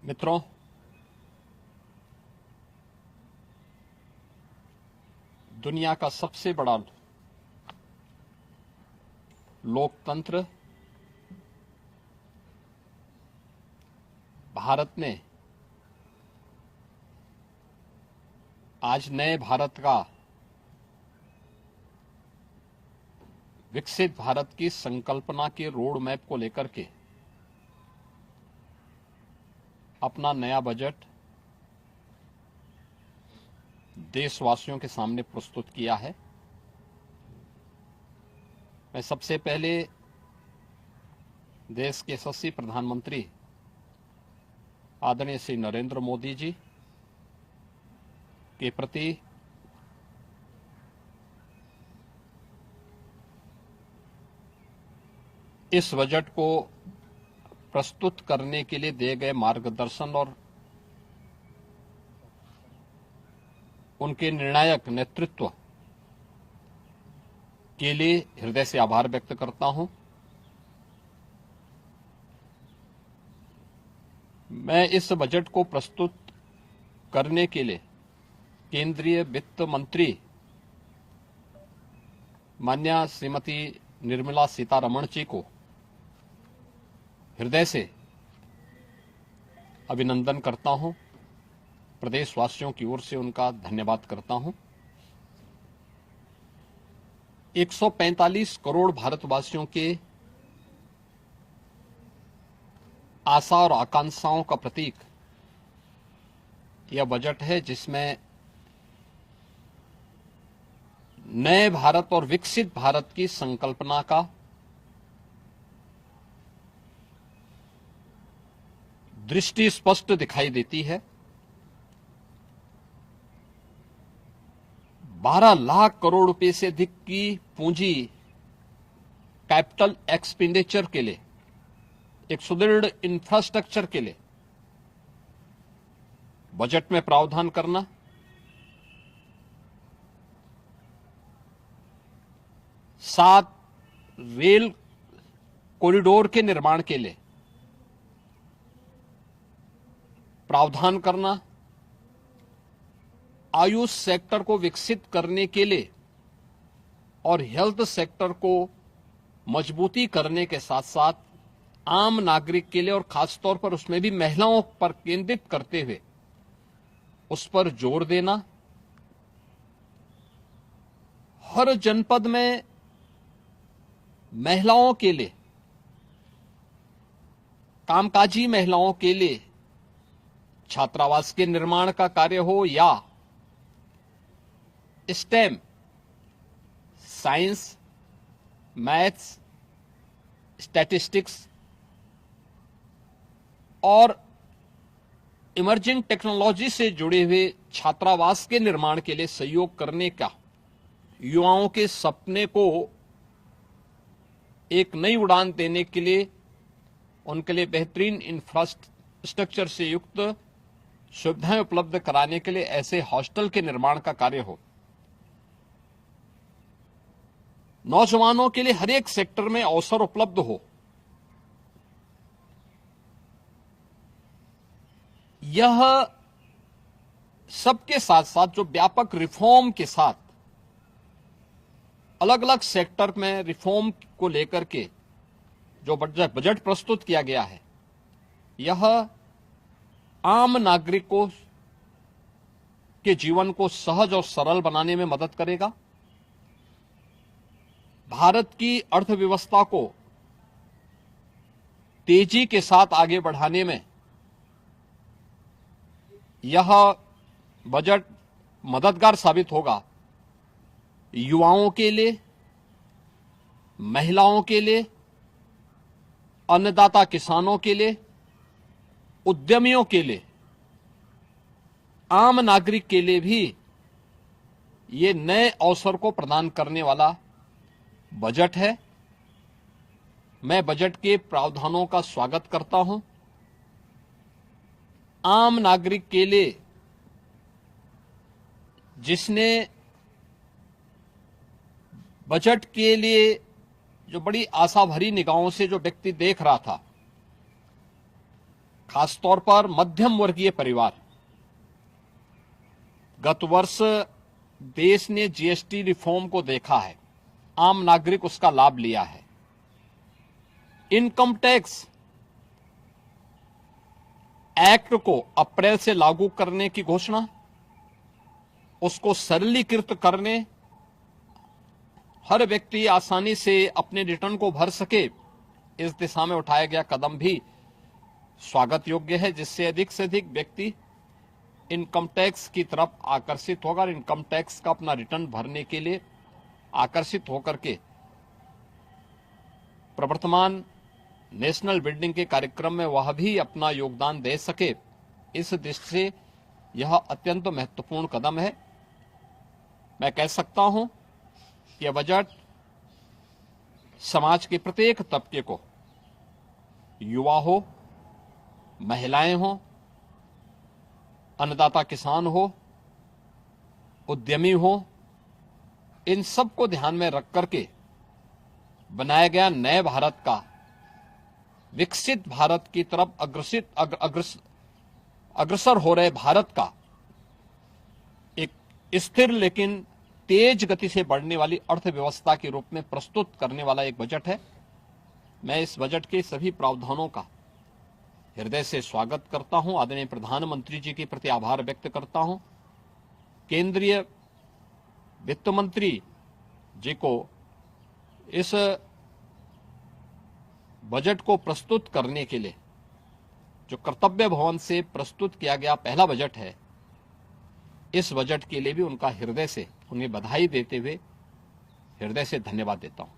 मित्रों, दुनिया का सबसे बड़ा लोकतंत्र भारत ने आज नए भारत का, विकसित भारत की संकल्पना के रोड मैप को लेकर के अपना नया बजट देशवासियों के सामने प्रस्तुत किया है। मैं सबसे पहले देश के यशस्वी प्रधानमंत्री आदरणीय श्री नरेंद्र मोदी जी के प्रति इस बजट को प्रस्तुत करने के लिए दिए गए मार्गदर्शन और उनके निर्णायक नेतृत्व के लिए हृदय से आभार व्यक्त करता हूं। मैं इस बजट को प्रस्तुत करने के लिए केंद्रीय वित्त मंत्री माननीय श्रीमती निर्मला सीतारमण जी को हृदय से अभिनंदन करता हूं, प्रदेशवासियों की ओर से उनका धन्यवाद करता हूं। 145 करोड़ भारतवासियों के आशा और आकांक्षाओं का प्रतीक यह बजट है, जिसमें नए भारत और विकसित भारत की संकल्पना का दृष्टि स्पष्ट दिखाई देती है। 12 लाख करोड़ रुपए से अधिक की पूंजी कैपिटल एक्सपेंडिचर के लिए, एक सुदृढ़ इंफ्रास्ट्रक्चर के लिए बजट में प्रावधान करना, सात रेल कॉरिडोर के निर्माण के लिए प्रावधान करना, आयुष सेक्टर को विकसित करने के लिए और हेल्थ सेक्टर को मजबूती करने के साथ साथ आम नागरिक के लिए और खासतौर पर उसमें भी महिलाओं पर केंद्रित करते हुए उस पर जोर देना, हर जनपद में महिलाओं के लिए, कामकाजी महिलाओं के लिए छात्रावास के निर्माण का कार्य हो या स्टेम, साइंस, मैथ्स, स्टैटिस्टिक्स और इमर्जिंग टेक्नोलॉजी से जुड़े हुए छात्रावास के निर्माण के लिए सहयोग करने का युवाओं के सपने को एक नई उड़ान देने के लिए उनके लिए बेहतरीन इंफ्रास्ट्रक्चर से युक्त सुविधाएं उपलब्ध कराने के लिए ऐसे हॉस्टल के निर्माण का कार्य हो, नौजवानों के लिए हर एक सेक्टर में अवसर उपलब्ध हो, यह सबके साथ साथ जो व्यापक रिफॉर्म के साथ अलग अलग सेक्टर में रिफॉर्म को लेकर के जो बजट प्रस्तुत किया गया है, यह आम नागरिकों के जीवन को सहज और सरल बनाने में मदद करेगा, भारत की अर्थव्यवस्था को तेजी के साथ आगे बढ़ाने में यह बजट मददगार साबित होगा। युवाओं के लिए, महिलाओं के लिए, अन्नदाता किसानों के लिए, उद्यमियों के लिए, आम नागरिक के लिए भी ये नए अवसर को प्रदान करने वाला बजट है। मैं बजट के प्रावधानों का स्वागत करता हूं। आम नागरिक के लिए, जिसने बजट के लिए जो बड़ी आशा भरी निगाहों से जो व्यक्ति देख रहा था, खासतौर पर मध्यम वर्गीय परिवार, गत वर्ष देश ने जीएसटी रिफॉर्म को देखा है, आम नागरिक उसका लाभ लिया है। इनकम टैक्स एक्ट को अप्रैल से लागू करने की घोषणा, उसको सरलीकृत करने, हर व्यक्ति आसानी से अपने रिटर्न को भर सके, इस दिशा में उठाया गया कदम भी स्वागत योग्य है, जिससे अधिक से अधिक व्यक्ति इनकम टैक्स की तरफ आकर्षित होगा और इनकम टैक्स का अपना रिटर्न भरने के लिए आकर्षित होकर के प्रवर्तमान नेशनल बिल्डिंग के कार्यक्रम में वह भी अपना योगदान दे सके। इस दृष्टि से यह अत्यंत महत्वपूर्ण कदम है। मैं कह सकता हूं कि यह बजट समाज के प्रत्येक तबके को, युवा हो, महिलाएं हो, अन्नदाता किसान हो, उद्यमी हो, इन सबको ध्यान में रख करके बनाया गया नए भारत का, विकसित भारत की तरफ अग्रसर हो रहे भारत का एक स्थिर लेकिन तेज गति से बढ़ने वाली अर्थव्यवस्था के रूप में प्रस्तुत करने वाला एक बजट है। मैं इस बजट के सभी प्रावधानों का हृदय से स्वागत करता हूं। आदरणीय प्रधानमंत्री जी के प्रति आभार व्यक्त करता हूं। केंद्रीय वित्त मंत्री जी को इस बजट को प्रस्तुत करने के लिए, जो कर्तव्य भवन से प्रस्तुत किया गया पहला बजट है, इस बजट के लिए भी उनका हृदय से उन्हें बधाई देते हुए हृदय से धन्यवाद देता हूं।